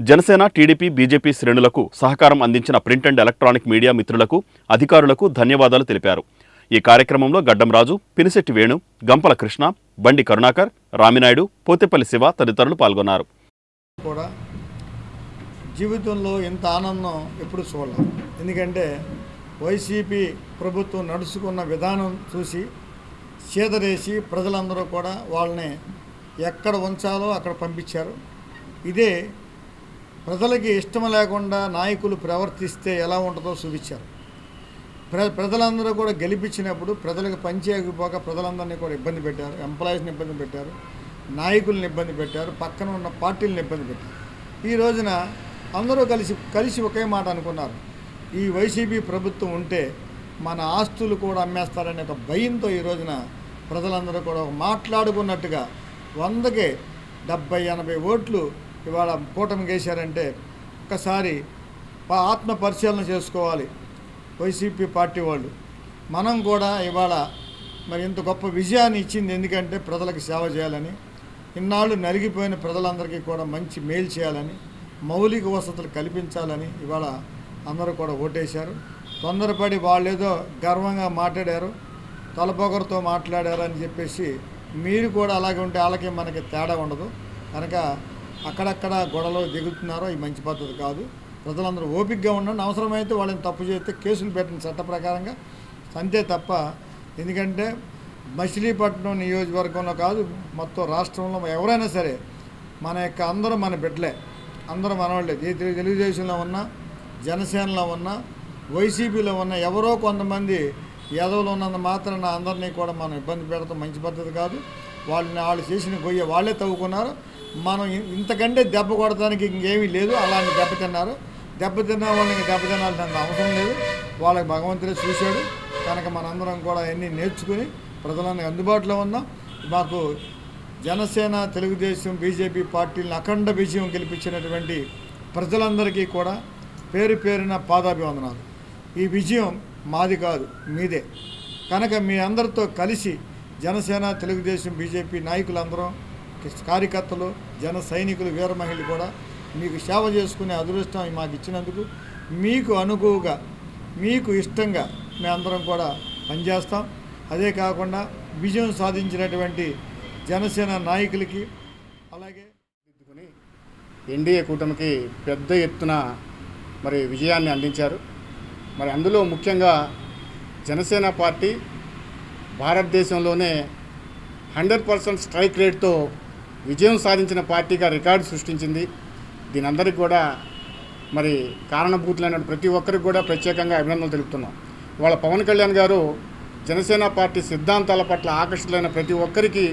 జనసేన, టీడీపీ, బీజేపీ శ్రేణులకు సహకారం అందించిన ప్రింట్ అండ్ ఎలక్ట్రానిక్ మీడియా మిత్రులకు, అధికారులకు ధన్యవాదాలు తెలిపారు. ఈ కార్యక్రమంలో గడ్డం రాజు, పినిశెట్టి వేణు, గంపల కృష్ణ, బండి కరుణాకర్, రామినాయుడు, పోతేపల్లి శివ తదితరులు పాల్గొన్నారు. కూడా జీవితంలో ఇంత ఆనందం ఎప్పుడు చూడలేదు. ఎందుకంటే వైసీపీ ప్రభుత్వం నడుచుకున్న విధానం చూసి చేదరేసి ప్రజలందరూ కూడా వాళ్ళని ఎక్కడ ఉంచాలో అక్కడ పంపించారు. ఇదే ప్రజలకి ఇష్టం లేకుండా నాయకులు ప్రవర్తిస్తే ఎలా ఉంటుందో చూపించారు. ప్రజలందరూ కూడా గెలిపించినప్పుడు ప్రజలకు పనిచేయకపోక ప్రజలందరినీ కూడా ఇబ్బంది పెట్టారు. ఎంప్లాయీస్ని ఇబ్బంది పెట్టారు, నాయకుల్ని ఇబ్బంది పెట్టారు, పక్కన ఉన్న పార్టీలను ఇబ్బంది పెట్టారు. ఈ రోజున అందరూ కలిసి ఒకే మాట అనుకున్నారు, ఈ వైసీపీ ప్రభుత్వం ఉంటే మన ఆస్తులు కూడా అమ్మేస్తారనే ఒక భయంతో ఈ రోజున ప్రజలందరూ కూడా మాట్లాడుకున్నట్టుగా 100కి 70-80 ఓట్లు ఇవాళ కూటమి వేశారంటే ఒక్కసారి ఆత్మ పరిశీలన చేసుకోవాలి వైసీపీ పార్టీ వాళ్ళు. మనం కూడా ఇవాళ మరి ఇంత గొప్ప విజయాన్ని ఇచ్చింది ఎందుకంటే ప్రజలకు సేవ చేయాలని, ఇన్నాళ్ళు నలిగిపోయిన ప్రజలందరికీ కూడా మంచి మేలు చేయాలని, మౌలిక వసతులు కల్పించాలని ఇవాళ అందరూ కూడా ఓటేశారు. తొందరపడి వాళ్ళేదో గర్వంగా మాట్లాడారు, తలపొగరుతో మాట్లాడారు అని చెప్పేసి మీరు కూడా అలాగే ఉంటే వాళ్ళకి మనకి తేడా ఉండదు. కనుక అక్కడక్కడ గొడవలు దిగుతున్నారో ఈ మంచి పద్ధతి కాదు. ప్రజలందరూ ఓపికగా ఉండండి. అవసరమైతే వాళ్ళని తప్పు చేస్తే కేసులు పెట్టిన చట్ట ప్రకారంగా అంతే తప్ప, ఎందుకంటే మచిలీపట్నం నియోజకవర్గంలో కాదు మొత్తం రాష్ట్రంలో ఎవరైనా సరే మన యొక్క అందరూ మన బిడ్డలే, అందరూ మనవాళ్ళే. తెలుగుదేశంలో ఉన్న, జనసేనలో ఉన్న, వైసీపీలో ఉన్న ఎవరో కొంతమంది ఎదవలు ఉన్నంత మాత్రాన అందరినీ కూడా మనం ఇబ్బంది పెడతాం మంచి పద్ధతి కాదు. వాళ్ళు చేసిన గొయ్య వాళ్ళే తవ్వుకున్నారు. మనం ఇంతకంటే దెబ్బ కొడటానికి ఇంకేమీ లేదు. అలాంటి దెబ్బతిన్నారు. దెబ్బతిన్న వాళ్ళకి దెబ్బతినాల్సిన అవసరం లేదు. వాళ్ళకి భగవంతుడే చూశాడు. కనుక మనందరం కూడా అన్నీ నేర్చుకుని ప్రజలని అందుబాటులో ఉన్నాం. మాకు జనసేన, తెలుగుదేశం, బీజేపీ పార్టీలను అఖండ విజయం గెలిపించినటువంటి ప్రజలందరికీ కూడా పేరు పేరున పాదాభివందనాలు. ఈ విజయం మాది కాదు, మీదే. కనుక మీ అందరితో కలిసి జనసేన, తెలుగుదేశం, బీజేపీ నాయకులందరం, కార్యకర్తలు, జన సైనికులు, వీర మహిళలు కూడా మీకు సేవ చేసుకునే అదృష్టం మాకు ఇచ్చినందుకు మీకు అనుకువగా, మీకు ఇష్టంగా మేమందరం కూడా పనిచేస్తాం. అదే కాకుండా విజయం సాధించినటువంటి జనసేన నాయకులకి అలాగే ఎన్డీఏ కూటమికి పెద్ద ఎత్తున మరి విజయాన్ని అందించారు. మరి అందులో ముఖ్యంగా జనసేన పార్టీ భారతదేశంలోనే 100% స్ట్రైక్ రేట్తో విజయం సాధించిన పార్టీగా రికార్డు సృష్టించింది. దీని అందరికీ కూడా మరి కారణభూతులైన ప్రతి ఒక్కరికి కూడా ప్రత్యేకంగా అభినందనలు తెలుపుతున్నాం. ఇవాళ పవన్ కళ్యాణ్ గారు జనసేన పార్టీ సిద్ధాంతాల పట్ల ఆకర్షితులైన ప్రతి ఒక్కరికి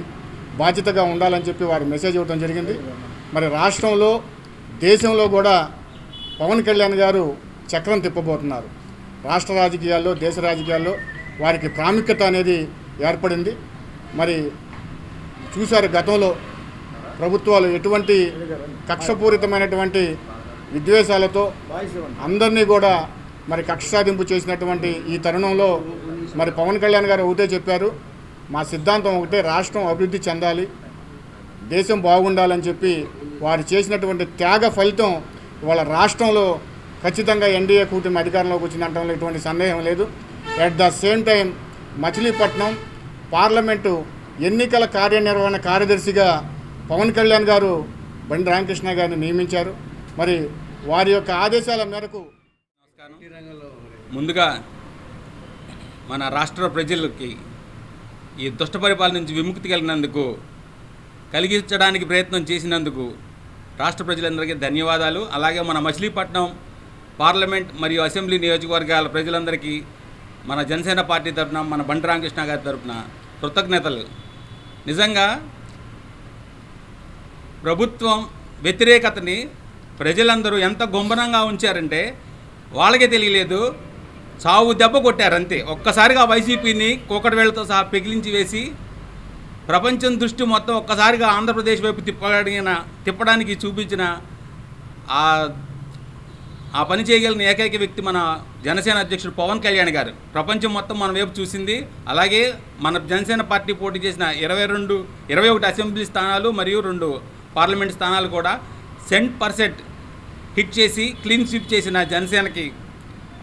బాధ్యతగా ఉండాలని చెప్పి వారు మెసేజ్ ఇవ్వడం జరిగింది. మరి రాష్ట్రంలో, దేశంలో కూడా పవన్ కళ్యాణ్ గారు చక్రం తిప్పబోతున్నారు. రాష్ట్ర రాజకీయాల్లో, దేశ రాజకీయాల్లో వారికి ప్రాముఖ్యత అనేది ఏర్పడింది. మరి చూశారు గతంలో ప్రభుత్వాలు ఎటువంటి కక్షపూరితమైనటువంటి విద్వేషాలతో అందరినీ కూడా మరి కక్ష సాధింపు చేసినటువంటి ఈ తరుణంలో మరి పవన్ కళ్యాణ్ గారు ఒకటే చెప్పారు, మా సిద్ధాంతం ఒకటే, రాష్ట్రం అభివృద్ధి చెందాలి, దేశం బాగుండాలని చెప్పి వారు చేసినటువంటి త్యాగ ఫలితం ఇవాళ రాష్ట్రంలో ఖచ్చితంగా ఎన్డీఏ కూటమి అధికారంలోకి వచ్చిందంటంలో ఎటువంటి సందేహం లేదు. At the same time Machilipatnam parliament ఎన్నికల కార్యనిర్వహణ కార్యదర్శిగా పవన్ కళ్యాణ్ గారు బండి రామకృష్ణ గారిని నియమించారు. మరి వారి యొక్క ఆదేశాల మేరకు ముందుగా మన రాష్ట్ర ప్రజలకి ఈ దుష్ట పరిపాలన నుంచి విముక్తి కలిగించడానికి ప్రయత్నం చేసినందుకు రాష్ట్ర ప్రజలందరికీ ధన్యవాదాలు. అలాగే మన మచిలీపట్నం పార్లమెంట్ మరియు అసెంబ్లీ నియోజకవర్గాల ప్రజలందరికీ మన జనసేన పార్టీ తరఫున, మన బండి రామకృష్ణ గారి తరఫున కృతజ్ఞతలు. నిజంగా ప్రభుత్వం వ్యతిరేకతని ప్రజలందరూ ఎంత గుంభనంగా ఉంచారంటే వాళ్ళకే తెలియలేదు, సావు దెబ్బ కొట్టారంతే. ఒక్కసారిగా వైసీపీని కూకటి సహా పెగిలించి వేసి ప్రపంచం దృష్టి మొత్తం ఒక్కసారిగా ఆంధ్రప్రదేశ్ వైపు తిప్పడానికి చూపించిన ఆ పని చేయగలిగిన ఏకైక వ్యక్తి మన జనసేన అధ్యక్షుడు పవన్ కళ్యాణ్ గారు. ప్రపంచం మొత్తం మన వైపు చూసింది. అలాగే మన జనసేన పార్టీ పోటీ చేసిన 21 అసెంబ్లీ స్థానాలు మరియు 2 పార్లమెంట్ స్థానాలు కూడా 100% హిట్ చేసి క్లీన్ స్వీప్ చేసిన జనసేనకి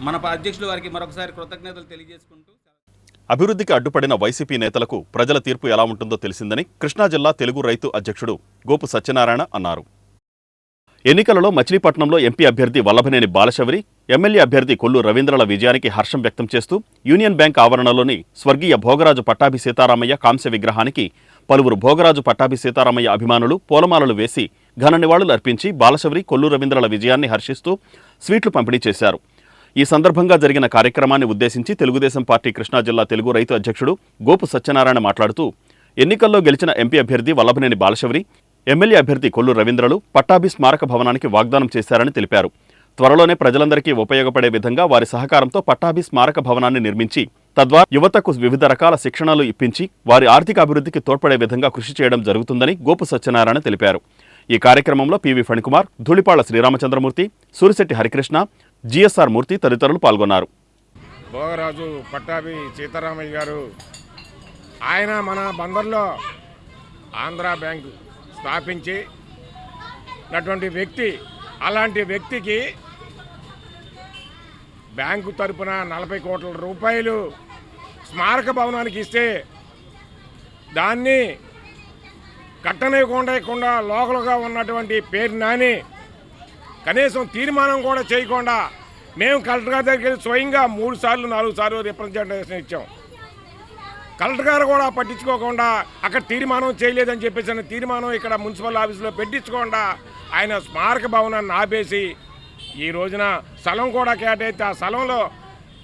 మన అధ్యక్షుల వారికి మరొకసారి కృతజ్ఞతలు తెలియజేసుకుంటూ, అభివృద్ధికి అడ్డుపడిన వైసీపీ నేతలకు ప్రజల తీర్పు ఎలా ఉంటుందో తెలిసిందని కృష్ణా జిల్లా తెలుగు రైతు అధ్యక్షుడు గోపు సత్యనారాయణ అన్నారు. ఎన్నికలలో మచిలీపట్నంలో ఎంపీ అభ్యర్థి వల్లభనేని బాలశౌరి, ఎమ్మెల్యే అభ్యర్థి కొల్లు రవీంద్రల విజయానికి హర్షం వ్యక్తం చేస్తూ యూనియన్ బ్యాంక్ ఆవరణలోని స్వర్గీయ భోగరాజు పట్టాభి సీతారామయ్య కాంస్య విగ్రహానికి పలువురు భోగరాజు పట్టాభి సీతారామయ్య అభిమానులు పూలమాలలు వేసి ఘన నివాళులు అర్పించి బాలశౌరి, కొల్లు రవీంద్రల విజయాన్ని హర్షిస్తూ స్వీట్లు పంపిణీ చేశారు. ఈ సందర్భంగా జరిగిన కార్యక్రమాన్ని ఉద్దేశించి తెలుగుదేశం పార్టీ కృష్ణా జిల్లా తెలుగు రైతు అధ్యక్షుడు గోపు సత్యనారాయణ మాట్లాడుతూ, ఎన్నికల్లో గెలిచిన ఎంపీ అభ్యర్థి వల్లభనేని బాలశౌరి, ఎమ్మెల్యే అభ్యర్థి కొల్లు రవీంద్రలు పట్టాభి స్మారక భవనానికి వాగ్దానం చేశారని తెలిపారు. త్వరలోనే ప్రజలందరికీ ఉపయోగపడే విధంగా వారి సహకారంతో పట్టాభి స్మారక భవనాన్ని నిర్మించి తద్వారా యువతకు వివిధ రకాల శిక్షణలు ఇప్పించి వారి ఆర్థిక అభివృద్ధికి తోడ్పడే విధంగా కృషి చేయడం జరుగుతుందని గోపు సత్యనారాయణ తెలిపారు. ఈ కార్యక్రమంలో పివి ఫణికుమార్, ధూళిపాళ్ల శ్రీరామచంద్రమూర్తి, సూరిశెట్టి హరికృష్ణ, జిఎస్ఆర్ మూర్తి తదితరులు పాల్గొన్నారు. భోగరాజు పట్టాభి సీతారామయ్య గారు ఆయన మన బందర్లో ఆంధ్రా బ్యాంకు స్థాపించినటువంటి వ్యక్తి. అలాంటి వ్యక్తికి బ్యాంకు తరపున 40 కోట్ల రూపాయలు స్మారక భవనానికి ఇస్తే దాన్ని కట్టనివ్వకుండా లోకల్గా ఉన్నటువంటి పేరు నాని కనీసం తీర్మానం కూడా చేయకుండా మేము కలెక్టర్ గారి దగ్గరికి వెళ్ళి స్వయంగా 3 సార్లు 4 సార్లు రిప్రజెంటేషన్ ఇచ్చాం. కలెక్టర్ గారు కూడా పట్టించుకోకుండా అక్కడ తీర్మానం చేయలేదని చెప్పేసి తీర్మానం ఇక్కడ మున్సిపల్ ఆఫీసులో పెట్టించకుండా ఆయన స్మారక భవనాన్ని ఆపేసి ఈ రోజున స్థలం కూడా కేటాయితే ఆ స్థలంలో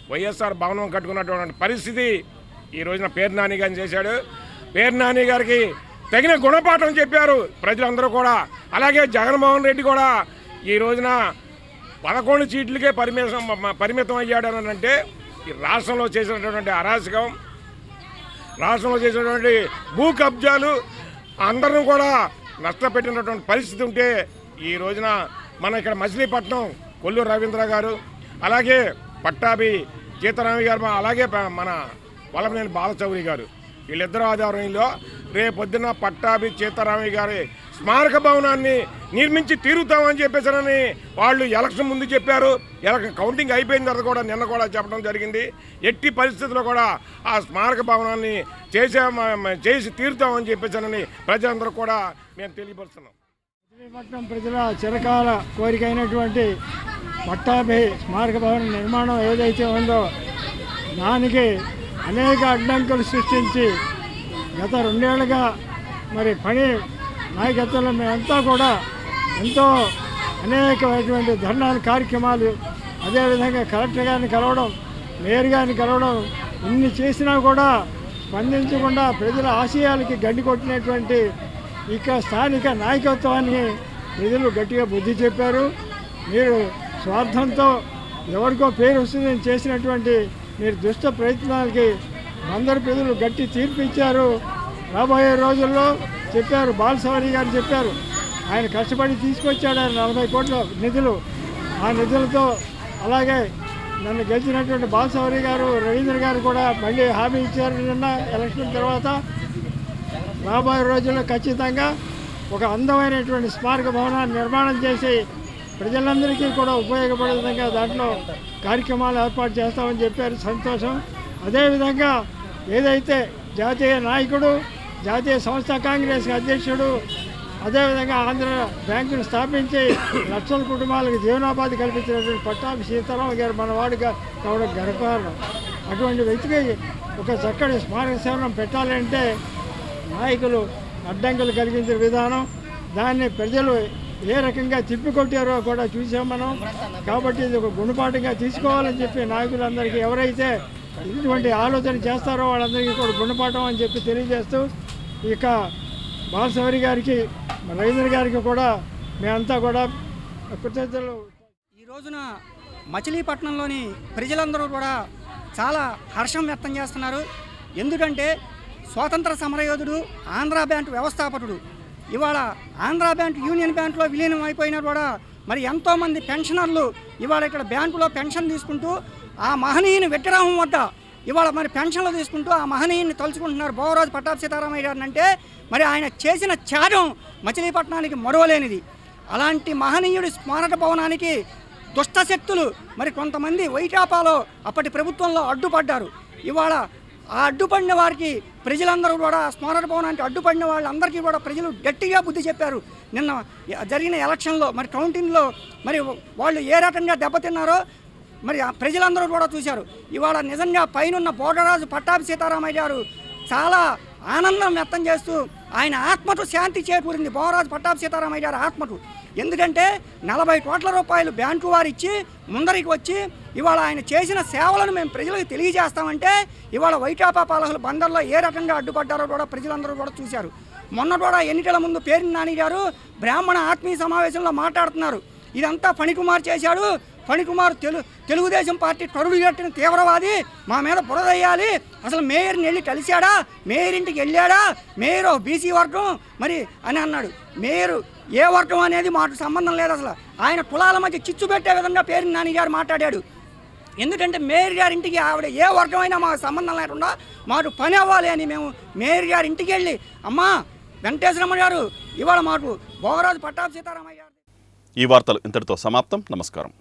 వైఎస్ఆర్ భవనం కట్టుకున్నటువంటి పరిస్థితి ఈ రోజున పేరు నాని గారిని చేశాడు. పేరు నాని గారికి తగిన గుణపాఠం చెప్పారు ప్రజలందరూ కూడా. అలాగే జగన్మోహన్ రెడ్డి కూడా ఈ రోజున 11 సీట్లకే పరిమితం అయ్యాడు అని అంటే ఈ రాష్ట్రంలో చేసినటువంటి అరాచకం, రాష్ట్రంలో చేసినటువంటి భూ కబ్జాలు అందరం కూడా నష్టపెట్టినటువంటి పరిస్థితి ఉంటే ఈ రోజున మన ఇక్కడ మచిలీపట్నం కొల్లు రవీంద్ర గారు, అలాగే పట్టాభి సీతారామయ్య గారు, అలాగే మన వల్లభనేని బాలశౌరి గారు, వీళ్ళిద్దరూ ఆధ్వర్యంలో రేపొద్దున పట్టాభి సీతారామయ్య గారి స్మారక భవనాన్ని నిర్మించి తీరుతామని చెప్పేసారని వాళ్ళు ఎలక్షన్ ముందు చెప్పారు. ఎలక్షన్ కౌంటింగ్ అయిపోయిన తర్వాత కూడా నిన్న కూడా చెప్పడం జరిగింది. ఎట్టి పరిస్థితుల్లో కూడా ఆ స్మారక భవనాన్ని చేసి తీరుతామని చెప్పేసారని ప్రజలందరూ కూడా మేము తెలియపరుస్తున్నాం. మచిలీపట్నం ప్రజల చిరకాల కోరిక అయినటువంటి పట్టాభి స్మారక భవన నిర్మాణం ఏదైతే ఉందో దానికి అనేక అడ్డంకులు సృష్టించి గత 2 ఏళ్లుగా మరి పని నాయకత్వంలో మేమంతా కూడా ఎంతో అనేకమైనటువంటి ధర్నాలు కార్యక్రమాలు, అదేవిధంగా కలెక్టర్ గారిని కలవడం, మేయర్ గారిని కలవడం, ఇన్ని చేసినా కూడా స్పందించకుండా ప్రజల ఆశయాలకి గండి కొట్టినటువంటి ఇక స్థానిక నాయకత్వాన్ని ప్రజలు గట్టిగా బుద్ధి చెప్పారు. మీరు స్వార్థంతో ఎవరికో పేరు వస్తుందని చేసినటువంటి మీరు దుష్ట ప్రయత్నాలకి అందరు ప్రజలు గట్టి తీర్పు ఇచ్చారు. రాబోయే రోజుల్లో చెప్పారు, బాలసవారి గారు చెప్పారు. ఆయన కష్టపడి తీసుకొచ్చాడు 40 కోట్ల నిధులు. ఆ నిధులతో అలాగే నన్ను గెలిచినటువంటి బాలసవారి గారు, రవీంద్ర గారు కూడా మళ్ళీ హామీ ఇచ్చారు నిన్న ఎలక్షన్ తర్వాత. రాబోయే రోజుల్లో ఖచ్చితంగా ఒక అందమైనటువంటి స్మారక భవనాన్ని నిర్మాణం చేసి ప్రజలందరికీ కూడా ఉపయోగపడే విధంగా దాంట్లో కార్యక్రమాలు ఏర్పాటు చేస్తామని చెప్పారు. సంతోషం. అదేవిధంగా ఏదైతే జాతీయ నాయకుడు, జాతీయ సంస్థ కాంగ్రెస్ అధ్యక్షుడు, అదేవిధంగా ఆంధ్ర బ్యాంకును స్థాపించి లక్షల కుటుంబాలకు జీవనోపాధి కల్పించినటువంటి పట్టాభి సీతారామ గారు మనవాడిగా కావడం గర్వకారణం. అటువంటి వ్యక్తికి ఒక చక్కటి స్మారక సేవనం పెట్టాలంటే నాయకులు అడ్డంకులు కలిగించిన విధానం, దాన్ని ప్రజలు ఏ రకంగా తిప్పికొట్టారో కూడా చూసాం మనం. కాబట్టి ఇది ఒక గుణపాఠంగా తీసుకోవాలని చెప్పి నాయకులందరికీ ఎవరైతే ఇటువంటి ఆలోచన చేస్తారో వాళ్ళందరికీ కూడా గుణపాఠం అని చెప్పి తెలియజేస్తూ, ఇక బాలసవారి గారికి, రవీంద్ర గారికి కూడా మేమంతా కూడా కృతజ్ఞతలు. ఈ రోజున మచిలీపట్నంలోని ప్రజలందరూ కూడా చాలా హర్షం వ్యక్తం చేస్తున్నారు. ఎందుకంటే స్వాతంత్ర సమరయోధుడు, ఆంధ్రా బ్యాంక్ వ్యవస్థాపకుడు, ఇవాళ ఆంధ్రా బ్యాంక్ యూనియన్ బ్యాంకులో విలీనం అయిపోయినా కూడా మరి ఎంతోమంది పెన్షనర్లు ఇవాళ ఇక్కడ బ్యాంకులో పెన్షన్ తీసుకుంటూ ఆ మహనీయుని విగ్రహం వద్ద ఇవాళ మరి పెన్షన్లు తీసుకుంటూ ఆ మహనీయుని తలుచుకుంటున్నారు. బోవరాజు పట్టాభి సీతారామయ్య గారిని అంటే మరి ఆయన చేసిన త్యాగం మచిలీపట్నానికి మరువలేనిది. అలాంటి మహనీయుడి స్మారక భవనానికి దుష్టశక్తులు మరి కొంతమంది వైకాపాలో అప్పటి ప్రభుత్వంలో అడ్డుపడ్డారు. ఇవాళ ఆ అడ్డుపడిన వారికి ప్రజలందరూ కూడా స్మారక భవనానికి అడ్డుపడిన వాళ్ళందరికీ కూడా ప్రజలు గట్టిగా బుద్ధి చెప్పారు. నిన్న జరిగిన ఎలక్షన్లో మరి కౌంటింగ్లో మరి వాళ్ళు ఏ రకంగా దెబ్బతిన్నారో మరి ప్రజలందరూ కూడా చూశారు. ఇవాళ నిజంగా పైనున్న బోడరాజు పట్టాభి సీతారామయ్య గారు చాలా ఆనందం వ్యక్తం చేస్తూ ఆయన ఆత్మకు శాంతి చేకూరింది. బోడరాజు పట్టాభి సీతారామయ్య గారి ఆత్మకు. ఎందుకంటే 40 కోట్ల రూపాయలు బ్యాంకు వారు ఇచ్చి ముందరికి వచ్చి ఇవాళ ఆయన చేసిన సేవలను మేము ప్రజలకు తెలియజేస్తామంటే ఇవాళ వైకాపా పాలకులు బందర్లో ఏ రకంగా అడ్డుపడ్డారో కూడా ప్రజలందరూ కూడా చూశారు. మొన్న కూడా ఎన్నికల ముందు పేర్ని నాని గారు బ్రాహ్మణ ఆత్మీయ సమావేశంలో మాట్లాడుతున్నారు. ఇదంతా ఫణికుమార్ చేశాడు, ఫణికుమార్ తెలుగుదేశం పార్టీ కరుడు కట్టిన తీవ్రవాది, మా మీద బురదయ్యాలి, అసలు మేయర్ని వెళ్ళి కలిశాడా, మేయర్ ఇంటికి వెళ్ళాడా, మేయర్ బీసీ వర్గం మరి అని అన్నాడు. మేయర్ ఏ వర్గం అనేది మాకు సంబంధం లేదు, అసలు ఆయన కులాల మధ్య చిచ్చు పెట్టే విధంగా పేరు నాని గారు మాట్లాడాడు. ఎందుకంటే మేయర్ గారి ఇంటికి ఆవిడ ఏ వర్గమైనా మాకు సంబంధం లేకుండా మాకు పని అవ్వాలి అని మేము మేయర్ గారి ఇంటికి వెళ్ళి, అమ్మా వెంకటేశ్వరమ్మ గారు ఇవాళ మాకు బోవరాజు పట్టాభి సీతారామయ్య గారు. ఈ వార్తలు ఇంతటితో సమాప్తం. నమస్కారం.